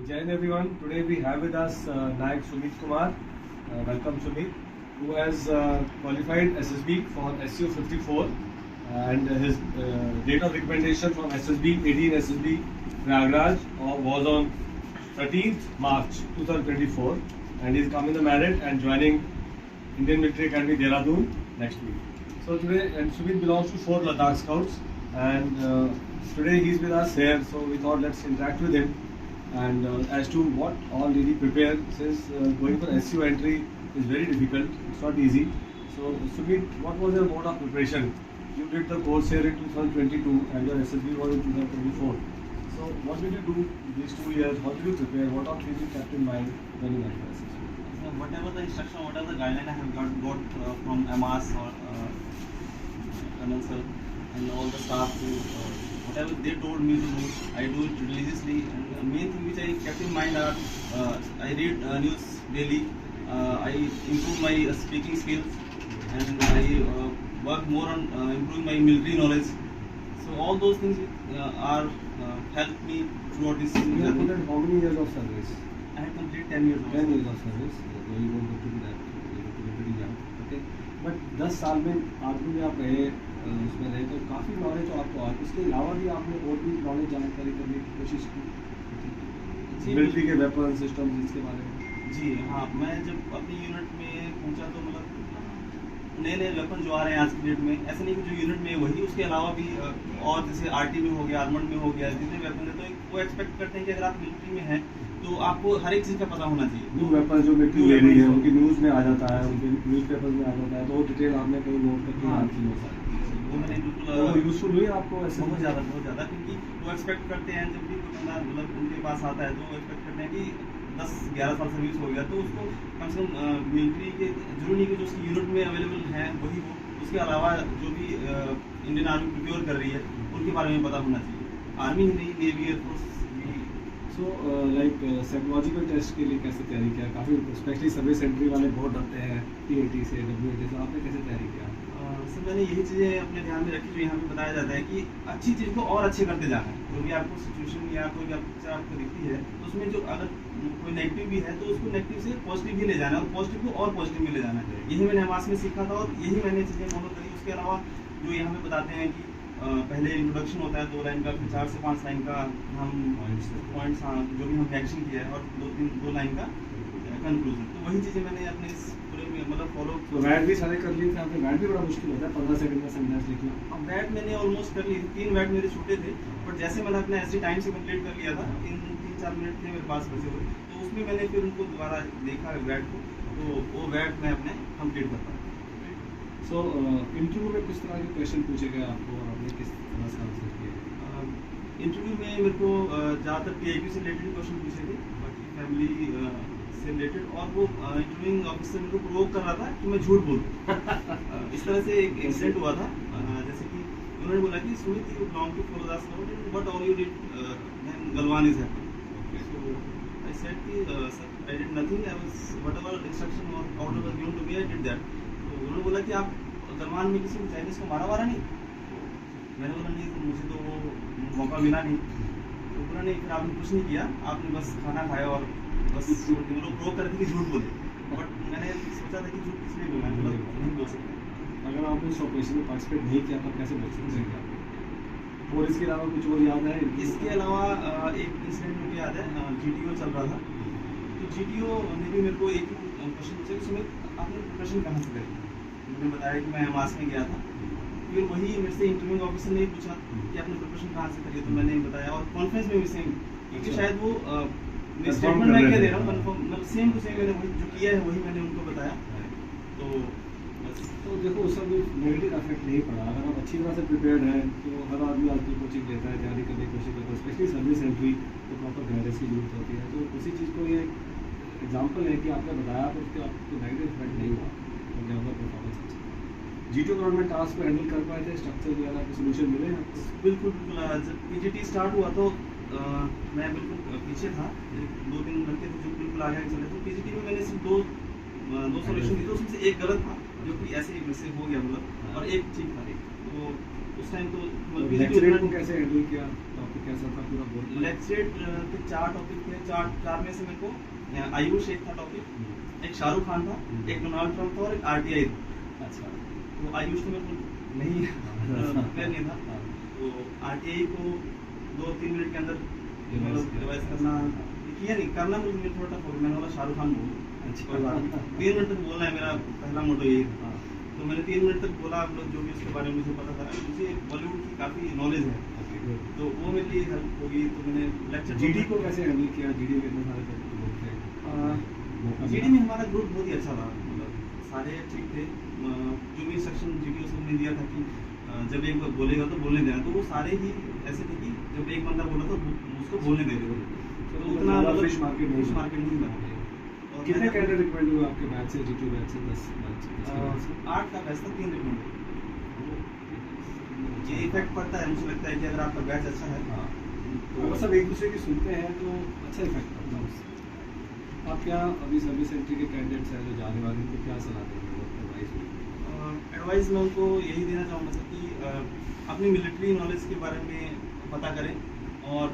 Jai Hind everyone. Today we have with us Nayak Sumit Kumar. Welcome Sumit, who has qualified SSB for SCO 54 and his date of recommendation from SSB 18 SSB Prayagraj was on 13th March 2024 and he is coming the merit and joining Indian Military Academy Dehradun next week. So today, and Sumit belongs to 4 Ladakh Scouts and today he is with us here, so we thought let's interact with him and as to what all did he prepare, since going for SCO entry is very difficult, it's not easy. So Sumit, what was your mode of preparation? You did the course here in 2022 and your SSB was in 2024. So what did you do these 2 years? How did you prepare? What all things you kept in mind when you went for SSB? So whatever the instruction, whatever the guideline I have got from MAS or Colonel sir and all the staff, whatever they told me to do, I do it religiously. And the main thing which I kept in mind are I read news daily, I improve my speaking skills, and I work more on improving my military knowledge. So all those things are helped me throughout this You have journey. put in how many years of service? I have completed 10 years. 10 years of service. You don't have to be that, you have to be pretty young. Okay. But 10 साल में army में आप रहे, उसमें रहे तो काफ़ी knowledge आपको आ, उसके अलावा भी आपने और भी नॉलेज जानकारी करने की कोशिश की मिलिट्री के वेपन सिस्टम इसके बारे में? जी हाँ, मैं जब अपनी यूनिट में पहुंचा तो मतलब नए नए वेपन जो आ रहे हैं आज की डेट में, ऐसा नहीं कि जो यूनिट में वही, उसके अलावा भी और जैसे आरटी में हो गया, आर्मर्ड में हो गया, जितने वेपन है तो वो एक्सपेक्ट करते हैं कि अगर आप मिलिट्री में हैं तो आपको हर एक चीज़ का पता होना चाहिए। न्यू वेपन जो मिलिट्री ले रही है उनकी न्यूज़ में आ जाता है, उनके न्यूज़ पेपर में आ जाता है, तो वो डिटेल आपने कहीं नोट करके याद की हो सकती है। वो मैंने बिल्कुल यूजफुल हुई आपको ऐसे? बहुत ज़्यादा, क्योंकि वो एक्सपेक्ट करते हैं जब भी कोई बंदा मतलब उनके पास आता है तो वो एक्सपेक्ट करते हैं कि 10-11 साल सर्विस हो गया तो उसको कम से कम मिलिट्री के जरूरी नहीं कि जो उसकी यूनिट में अवेलेबल है वही हो, उसके अलावा जो भी इंडियन आर्मी प्रिपेयर कर रही है उनके बारे में पता होना चाहिए। आर्मी ही नहीं, नेवी, एयरफोर्स भी। सो लाइक साइकोलॉजिकल टेस्ट के लिए कैसे तैयारी किया? काफ़ी स्पेशली सर्विस एंट्री वाले बहुत डरते हैं PAT से, WAT से, आपने कैसे तैयारी किया? सर मैंने यही चीज़ें अपने ध्यान में रखी जो यहाँ पे बताया जाता है कि अच्छी चीज़ को और अच्छे करते जाना है। जो भी आपको सिचुएशन या कोई भी आपको दिखती है तो उसमें जो अगर कोई नेगेटिव भी है तो उसको नेगेटिव से पॉजिटिव भी ले जाना है और पॉजिटिव को और पॉजिटिव में ले जाना है। यही मैंने हमास में सीखा था और यही मैंने चीज़ें फॉलो करी। उसके अलावा जो यहाँ पे बताते हैं कि पहले इंट्रोडक्शन होता है 2 लाइन का, फिर 4 से 5 लाइन का हम पॉइंट्स हाँ जो भी हमने एक्शन किया है, और 2 लाइन का कंक्लूजन। तो वही चीज़ें मैंने अपने इस पूरे में मतलब फॉलो। तो वैट भी सारे कर लिए थे आपने? वैट भी बड़ा मुश्किल होता है 15 सेकंड का सेंटेंस लिखना। अब वैट मैंने ऑलमोस्ट कर ली थी, 3 वैट मेरे छूटे थे, बट जैसे मैंने अपना ऐसे टाइम से कंप्लीट कर लिया था, 3-4 मिनट थे मेरे पास बचे हुए, तो उसमें मैंने फिर उनको दोबारा देखा वैट को, तो वो वैट मैं अपने कंप्लीट कर पाया। सो इंटरव्यू में किस तरह के क्वेश्चन पूछे गए आपको और आपने किस तरह से आंसर किए? इंटरव्यू में मेरे को ज़्यादातर PIP से रिलेटेड क्वेश्चन पूछे थे, बाकी फैमिली से रिलेटेड, और वो इंटरव्यूइंग ऑफिसर मेरे को प्रोवोक कर रहा था कि मैं झूठ बोलूँ। इस तरह से एक इंसिडेंट हुआ था, जैसे कि उन्होंने बोला कि Sumit you belong to 4 Ladakh Scout and what all you did when Galwan is happening. So I said कि sir I did nothing, I was whatever instruction or order was given to me I did that. तो उन्होंने बोला कि आप गलवान में किसी Chinese को मारा वारा नहीं? तो मैंने बोला नहीं, मुझे तो वो मौका मिला नहीं। तो उन्होंने फिर आपने कुछ नहीं किया, आपने बस खाना खाया और बस वो लोग प्रो करते कि झूठ बोले, बट मैंने सोचा था कि झूठ किस लिए बोलना है, मतलब नहीं बोल सकते। अगर आपने इस ऑपरेशन में पार्टिसिपेट नहीं किया तो कैसे बच सकते हैं आप? और इसके अलावा कुछ और याद है? इसके अलावा एक इंसिडेंट मुझे याद है, GTO चल रहा था, तो GTO ने भी मेरे को एक क्वेश्चन पूछा कि सुमित आपने प्रिपरेशन कहाँ से करी? मैंने बताया कि मैं MAS में गया था। फिर वही मेरे से इंटरव्यूइंग ऑफिसर ने पूछा कि आपने प्रिपरेशन कहाँ से करी, तो मैंने बताया, और कॉन्फ्रेंस में भी सेम, क्योंकि शायद वो स्टेटमेंट मैं क्या दे रहा हूँ कन्फर्म, मतलब सेम टू सेम मैंने वही जो किया है वही मैंने उनको बताया। तो बस, तो देखो उसका कोई नेगेटिव इफेक्ट नहीं पड़ा। अगर आप अच्छी तरह से प्रिपेयर्ड हैं तो हर आदमी आजकल कोचिंग लेता है, तैयारी करने की कोशिश करता है, स्पेशली सर्विस एंट्री तो प्रॉपर गाइडेंस की जरूरत होती है। तो उसी चीज़ को ये एग्जाम्पल है कि आपने बताया तो उसके आपको नेगेटिव इफेक्ट नहीं हुआ, तो आपका परफॉर्मेंस अच्छा। GTO गवर्नमेंट टास्क को हैंडल कर पाए थे, स्ट्रक्चर वगैरह के सोल्यूशन मिले आपको? बिल्कुल। जब PGT स्टार्ट हुआ तो मैं बिल्कुल पीछे था, 2-3 लड़के थे जो बिल्कुल आगे चले थे। PGT में मैंने सिर्फ दो सोल्यूशन दी, तो उसमें से एक गलत था जो कि ऐसे ही मिस्टेक हो गया मतलब, और एक ठीक था। तो उस टाइम तो लेक्चर को कैसे हैंडल किया? आपको कैसा था पूरा बोर्ड? लेक्चर के 4 टॉपिक थे, चार में से मेरे को आयुष एक था टॉपिक, एक शाहरुख खान था, एक डोनाल्ड ट्रम्प था और एक RTI था। अच्छा। तो आयुष तो मेरे को नहीं प्रिपेयर नहीं था, तो RTI को 2-3 मिनट के अंदर रिवाइज करना किया नहीं, करना मुझे मेरे थोड़ा टफ हो गया। मैंने बोला शाहरुख खान बोलो, अच्छा। 3 मिनट तक बोलना है, मेरा पहला मोटो यही था। तो मैंने 3 मिनट तक बोला, हम लोग जो भी उसके बारे में मुझे पता था, मुझे बॉलीवुड की काफ़ी नॉलेज है, तो वो मेरे लिए हेल्प होगी। तो मैंने लेक्चर GD को कैसे हैंडल किया? GD में इतने सारे लोग थे। GD में हमारा ग्रुप बहुत ही अच्छा था, मतलब सारे ठीक थे। जो भी इंस्ट्रक्शन GD उसको ने दिया था कि जब एक बोलेगा तो बोलने देना, तो वो सारे ही ऐसे थे कि जब एक बंदा बोला तो उसको बोलने दे रहे थे, तो उतना फिश मार्केट नहीं बना। और कितने कैंडिडेट रिकमेंड हुए आपके बैच से, GT बैच से? 10 बैच 8 का बैच था, 3 रिकमेंड। ये इफेक्ट पड़ता है, मुझे लगता है कि अगर आपका बैच अच्छा है, हाँ, तो सब एक दूसरे की सुनते हैं तो अच्छा इफेक्ट पड़ता है उससे। आप क्या अभी सर्विस एंट्री के कैंडिडेट्स हैं जो जाने वाले, उनको क्या सलाह देंगे, एडवाइस मैं उनको यही देना चाहूँगा सर कि अपनी मिलिट्री नॉलेज के बारे में पता करें, और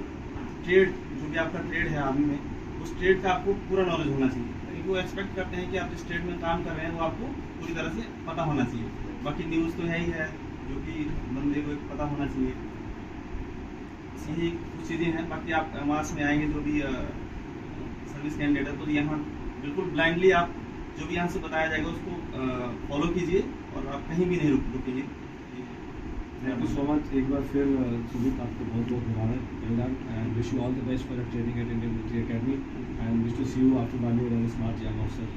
ट्रेड जो भी आपका ट्रेड है आर्मी में, उस ट्रेड का आपको पूरा नॉलेज होना चाहिए, क्योंकि वो एक्सपेक्ट करते हैं कि आप जिस ट्रेड में काम कर रहे हैं वो आपको पूरी तरह से पता होना चाहिए। बाकी न्यूज़ तो है ही है, जो कि बंदे को पता होना चाहिए, यही कुछ चीज़ें हैं। बाकी आप मास में आएंगे जो भी सर्विस कैंडिडेट है, तो यहाँ बिल्कुल ब्लाइंडली आप जो भी यहाँ से बताया जाएगा उसको फॉलो कीजिए, और आप कहीं भी नहीं रुकेंगे। Thank you so much. एक बार फिर सुमित, आपको बहुत बहुत मुबारक, well done, and wish you all the best for your training at Indian military academy, and wish to see you after 1 year as a smart young officer.